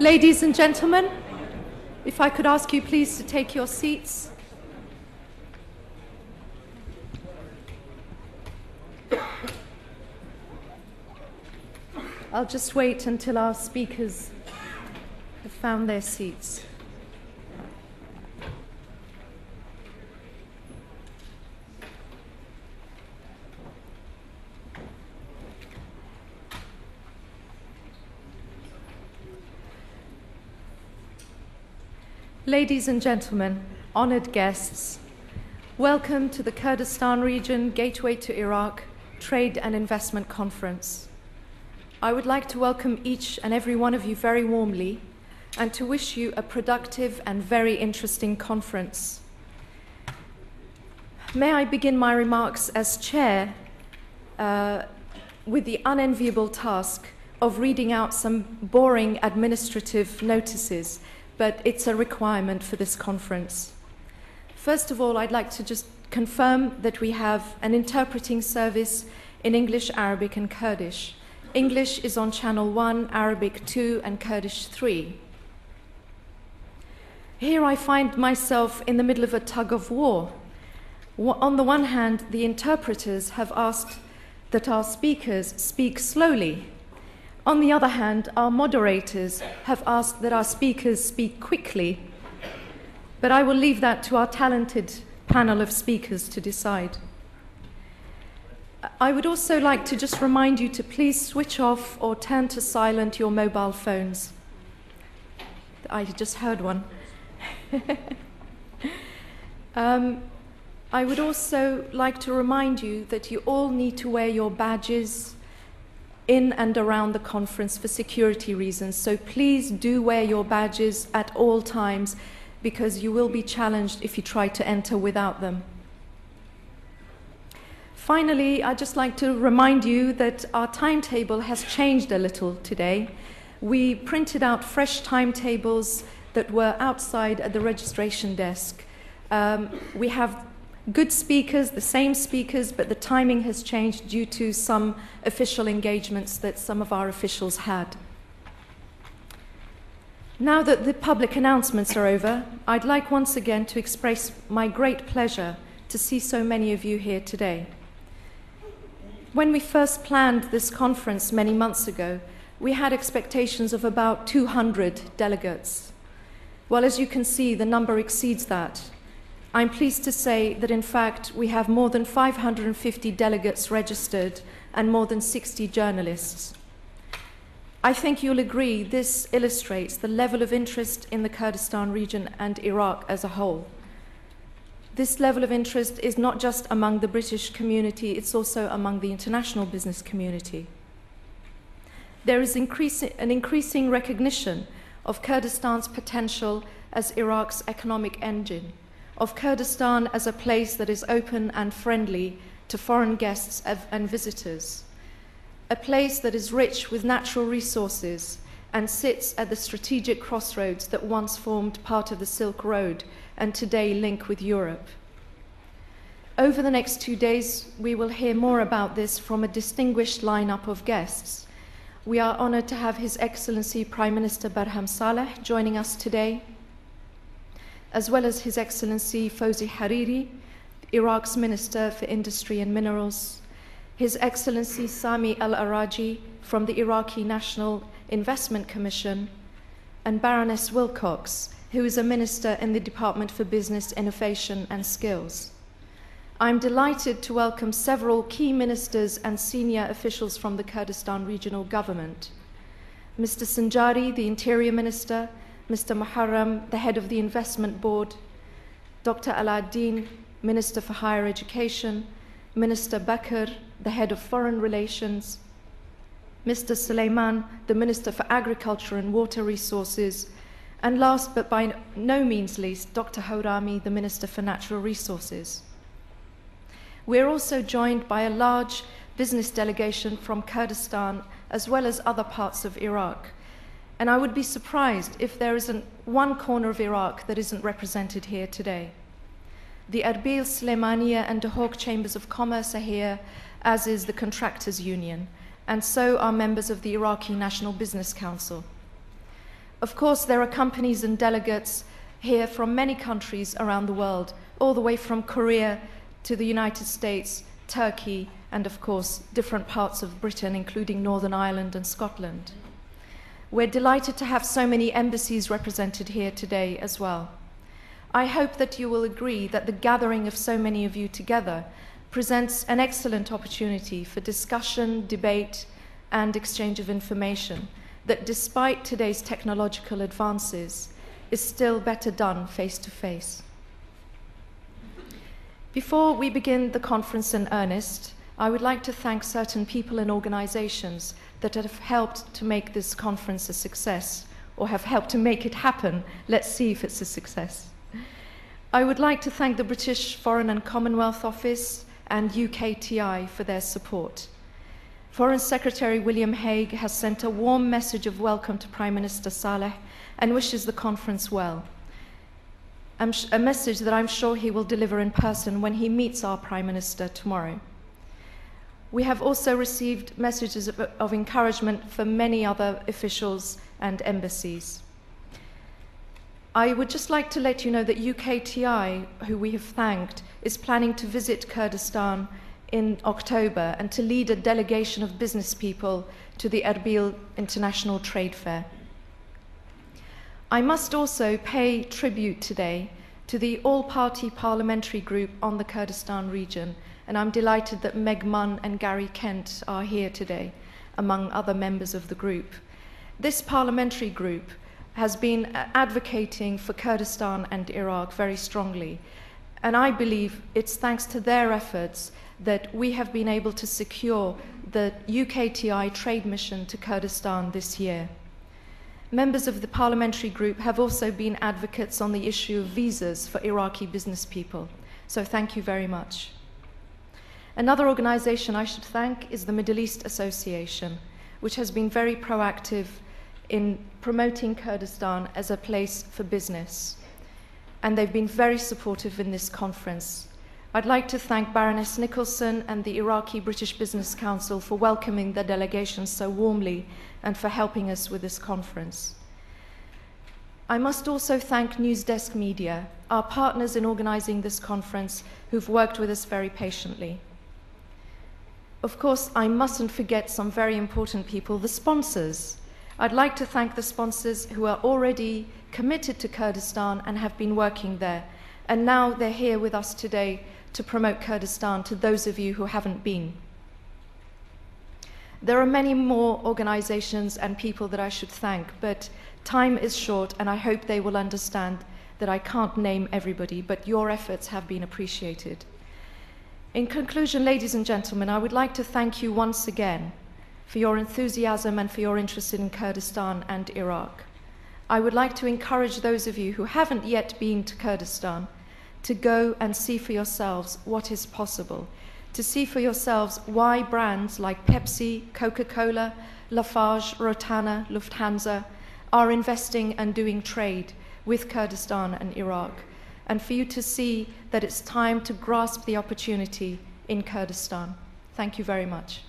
Ladies and gentlemen, if I could ask you please to take your seats. I'll just wait until our speakers have found their seats. Ladies and gentlemen, honored guests, welcome to the Kurdistan region Gateway to Iraq Trade and Investment Conference. I would like to welcome each and every one of you very warmly and to wish you a productive and very interesting conference. May I begin my remarks as chair with the unenviable task of reading out some boring administrative notices, but it's a requirement for this conference. First of all, I'd like to just confirm that we have an interpreting service in English, Arabic, and Kurdish. English is on channel 1, Arabic 2, and Kurdish 3. Here I find myself in the middle of a tug of war. On the one hand, the interpreters have asked that our speakers speak slowly. On the other hand, our moderators have asked that our speakers speak quickly. But I will leave that to our talented panel of speakers to decide. I would also like to just remind you to please switch off or turn to silent your mobile phones. I just heard one. I would also like to remind you that you all need to wear your badges in and around the conference for security reasons. So please do wear your badges at all times because you will be challenged if you try to enter without them. Finally, I'd just like to remind you that our timetable has changed a little today. We printed out fresh timetables that were outside at the registration desk. We have good speakers, the same speakers, but the timing has changed due to some official engagements that some of our officials had. Now that the public announcements are over, I'd like once again to express my great pleasure to see so many of you here today. When we first planned this conference many months ago, we had expectations of about 200 delegates. Well, as you can see, the number exceeds that. I'm pleased to say that, in fact, we have more than 550 delegates registered and more than 60 journalists. I think you'll agree this illustrates the level of interest in the Kurdistan region and Iraq as a whole. This level of interest is not just among the British community, it's also among the international business community. There is an increasing recognition of Kurdistan's potential as Iraq's economic engine, of Kurdistan as a place that is open and friendly to foreign guests and visitors, a place that is rich with natural resources and sits at the strategic crossroads that once formed part of the Silk Road and today link with Europe. Over the next 2 days, we will hear more about this from a distinguished lineup of guests. We are honored to have His Excellency Prime Minister Barham Saleh joining us today, as well as His Excellency Fawzi Hariri, Iraq's Minister for Industry and Minerals, His Excellency Sami Al-Araji from the Iraqi National Investment Commission, and Baroness Wilcox, who is a Minister in the Department for Business, Innovation and Skills. I'm delighted to welcome several key ministers and senior officials from the Kurdistan Regional Government. Mr. Sanjari, the Interior Minister, Mr. Muharram, the head of the Investment Board, Dr. Aladdin, Minister for Higher Education, Minister Bakr, the head of Foreign Relations, Mr. Suleiman, the Minister for Agriculture and Water Resources, and last but by no means least, Dr. Haurami, the Minister for Natural Resources. We're also joined by a large business delegation from Kurdistan as well as other parts of Iraq. And I would be surprised if there isn't one corner of Iraq that isn't represented here today. The Erbil, Slemania, and Duhok Chambers of Commerce are here, as is the Contractors Union, and so are members of the Iraqi National Business Council. Of course, there are companies and delegates here from many countries around the world, all the way from Korea to the United States, Turkey, and of course, different parts of Britain, including Northern Ireland and Scotland. We're delighted to have so many embassies represented here today as well. I hope that you will agree that the gathering of so many of you together presents an excellent opportunity for discussion, debate, and exchange of information that, despite today's technological advances, is still better done face to face. Before we begin the conference in earnest, I would like to thank certain people and organizations that have helped to make this conference a success, or have helped to make it happen. Let's see if it's a success. I would like to thank the British Foreign and Commonwealth Office and UKTI for their support. Foreign Secretary William Hague has sent a warm message of welcome to Prime Minister Saleh and wishes the conference well. A message that I'm sure he will deliver in person when he meets our Prime Minister tomorrow. We have also received messages of encouragement from many other officials and embassies. I would just like to let you know that UKTI, who we have thanked, is planning to visit Kurdistan in October and to lead a delegation of business people to the Erbil International Trade Fair. I must also pay tribute today to the all-party parliamentary group on the Kurdistan region, and I'm delighted that Meg Munn and Gary Kent are here today, among other members of the group. This parliamentary group has been advocating for Kurdistan and Iraq very strongly, and I believe it's thanks to their efforts that we have been able to secure the UKTI trade mission to Kurdistan this year. Members of the parliamentary group have also been advocates on the issue of visas for Iraqi business people, so thank you very much. Another organization I should thank is the Middle East Association, which has been very proactive in promoting Kurdistan as a place for business, and they've been very supportive in this conference. I'd like to thank Baroness Nicholson and the Iraqi British Business Council for welcoming the delegation so warmly and for helping us with this conference. I must also thank Newsdesk Media, our partners in organizing this conference, who've worked with us very patiently. Of course, I mustn't forget some very important people, the sponsors. I'd like to thank the sponsors who are already committed to Kurdistan and have been working there, and now they're here with us today to promote Kurdistan to those of you who haven't been. There are many more organizations and people that I should thank, but time is short, and I hope they will understand that I can't name everybody, but your efforts have been appreciated. In conclusion, ladies and gentlemen, I would like to thank you once again for your enthusiasm and for your interest in Kurdistan and Iraq. I would like to encourage those of you who haven't yet been to Kurdistan to go and see for yourselves what is possible, to see for yourselves why brands like Pepsi, Coca-Cola, Lafarge, Rotana, Lufthansa are investing and doing trade with Kurdistan and Iraq, and for you to see that it's time to grasp the opportunity in Kurdistan. Thank you very much.